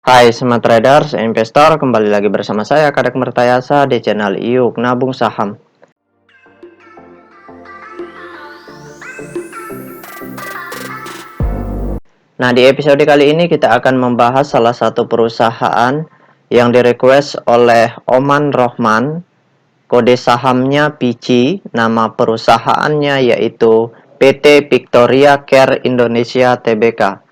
Hai Smart Traders, investor, kembali lagi bersama saya Kadek Mertayasa di channel Iuk Nabung Saham. Nah, di episode kali ini kita akan membahas salah satu perusahaan yang direquest oleh Oman Rohman. Kode sahamnya PC, nama perusahaannya yaitu PT Victoria Care Indonesia Tbk.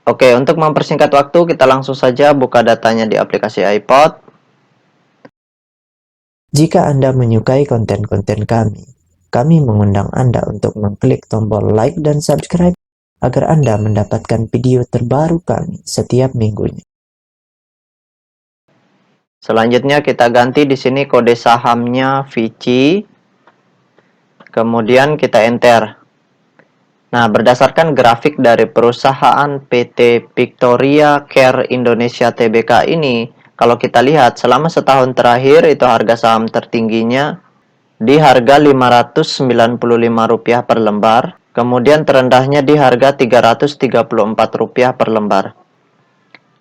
Oke, untuk mempersingkat waktu, kita langsung saja buka datanya di aplikasi iPod. Jika Anda menyukai konten-konten kami mengundang Anda untuk mengklik tombol like dan subscribe agar Anda mendapatkan video terbaru kami setiap minggunya. Selanjutnya kita ganti di sini kode sahamnya VICI. Kemudian kita enter. Nah, berdasarkan grafik dari perusahaan PT Victoria Care Indonesia Tbk ini, kalau kita lihat selama setahun terakhir itu harga saham tertingginya di harga Rp595 per lembar, kemudian terendahnya di harga Rp334 per lembar.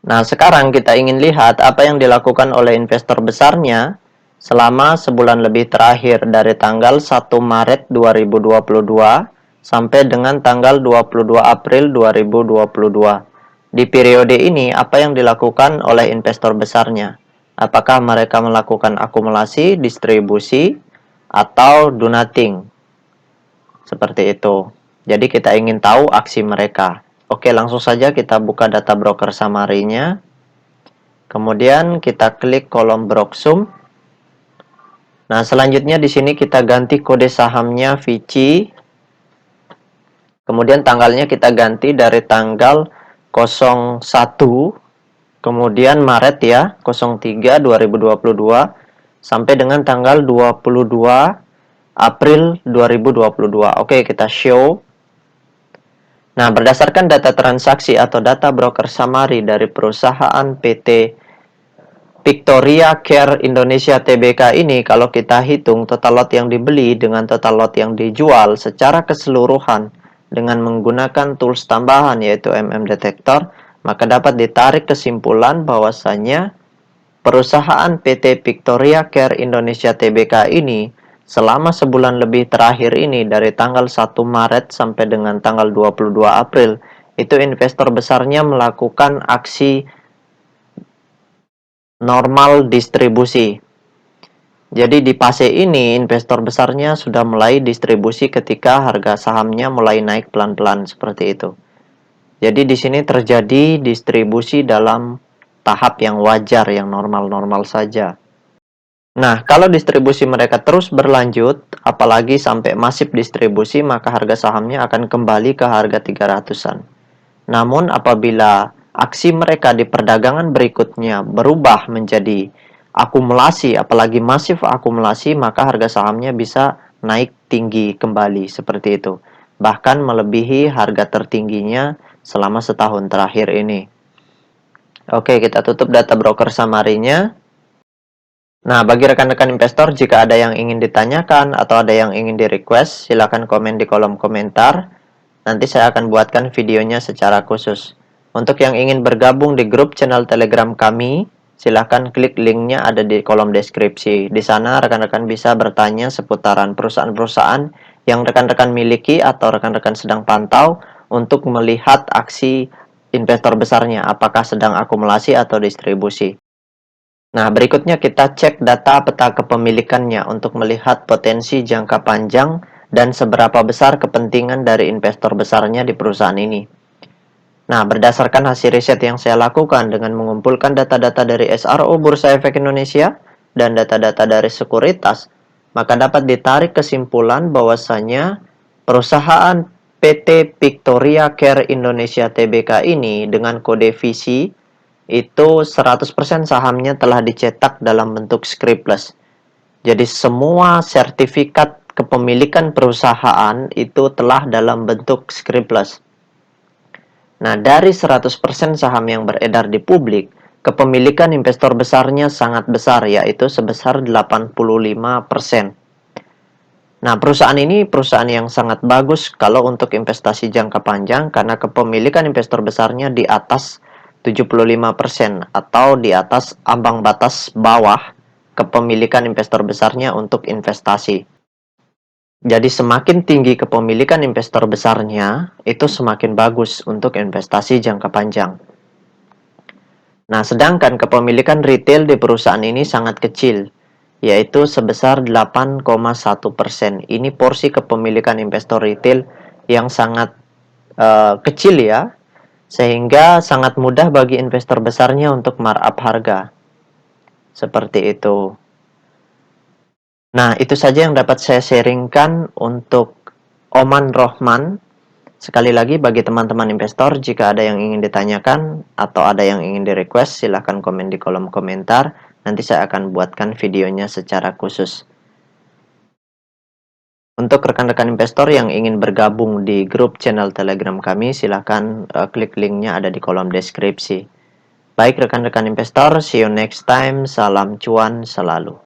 Nah, sekarang kita ingin lihat apa yang dilakukan oleh investor besarnya selama sebulan lebih terakhir dari tanggal 1 Maret 2022 sampai dengan tanggal 22 April 2022. Di periode ini, apa yang dilakukan oleh investor besarnya? Apakah mereka melakukan akumulasi, distribusi, atau do nothing? Seperti itu. Jadi kita ingin tahu aksi mereka. Oke, langsung saja kita buka data broker summary-nya. Kemudian kita klik kolom Broksum. Nah, selanjutnya di sini kita ganti kode sahamnya VICI. Kemudian tanggalnya kita ganti dari tanggal 01 kemudian Maret ya, 03 2022 sampai dengan tanggal 22 April 2022. Oke, kita show. Nah, berdasarkan data transaksi atau data broker summary dari perusahaan PT Victoria Care Indonesia Tbk ini, kalau kita hitung total lot yang dibeli dengan total lot yang dijual secara keseluruhan dengan menggunakan tools tambahan yaitu Detektor, maka dapat ditarik kesimpulan bahwasanya perusahaan PT Victoria Care Indonesia Tbk ini selama sebulan lebih terakhir ini dari tanggal 1 Maret sampai dengan tanggal 22 April itu investor besarnya melakukan aksi normal distribusi. Jadi di fase ini investor besarnya sudah mulai distribusi ketika harga sahamnya mulai naik pelan-pelan seperti itu. Jadi di sini terjadi distribusi dalam tahap yang wajar, yang normal-normal saja. Nah, kalau distribusi mereka terus berlanjut, apalagi sampai masif distribusi, maka harga sahamnya akan kembali ke harga 300-an. Namun, apabila aksi mereka di perdagangan berikutnya berubah menjadi akumulasi, apalagi masif akumulasi, maka harga sahamnya bisa naik tinggi kembali seperti itu. Bahkan melebihi harga tertingginya selama setahun terakhir ini. Oke, kita tutup data broker summary-nya. Nah, bagi rekan-rekan investor, jika ada yang ingin ditanyakan atau ada yang ingin di-request, silakan komen di kolom komentar. Nanti saya akan buatkan videonya secara khusus. Untuk yang ingin bergabung di grup channel Telegram kami, silakan klik linknya ada di kolom deskripsi. Di sana rekan-rekan bisa bertanya seputaran perusahaan-perusahaan yang rekan-rekan miliki atau rekan-rekan sedang pantau untuk melihat aksi investor besarnya, apakah sedang akumulasi atau distribusi. Nah, berikutnya kita cek data peta kepemilikannya untuk melihat potensi jangka panjang dan seberapa besar kepentingan dari investor besarnya di perusahaan ini. Nah, berdasarkan hasil riset yang saya lakukan dengan mengumpulkan data-data dari SRO Bursa Efek Indonesia dan data-data dari sekuritas, maka dapat ditarik kesimpulan bahwasanya perusahaan PT Victoria Care Indonesia Tbk ini dengan kode visi itu 100% sahamnya telah dicetak dalam bentuk scriptless. Jadi semua sertifikat kepemilikan perusahaan itu telah dalam bentuk scriptless. Nah, dari 100% saham yang beredar di publik, kepemilikan investor besarnya sangat besar, yaitu sebesar 85%. Nah, perusahaan ini perusahaan yang sangat bagus kalau untuk investasi jangka panjang karena kepemilikan investor besarnya di atas 75% atau di atas ambang batas bawah kepemilikan investor besarnya untuk investasi. Jadi semakin tinggi kepemilikan investor besarnya, itu semakin bagus untuk investasi jangka panjang. Nah, sedangkan kepemilikan retail di perusahaan ini sangat kecil, yaitu sebesar 8,1%. Ini porsi kepemilikan investor retail yang sangat kecil ya, sehingga sangat mudah bagi investor besarnya untuk markup harga. Seperti itu. Nah, itu saja yang dapat saya sharingkan untuk Oman Rohman. Sekali lagi bagi teman-teman investor, jika ada yang ingin ditanyakan atau ada yang ingin di-request, silahkan komen di kolom komentar. Nanti saya akan buatkan videonya secara khusus. Untuk rekan-rekan investor yang ingin bergabung di grup channel Telegram kami, silahkan klik linknya ada di kolom deskripsi. Baik rekan-rekan investor, see you next time. Salam cuan selalu.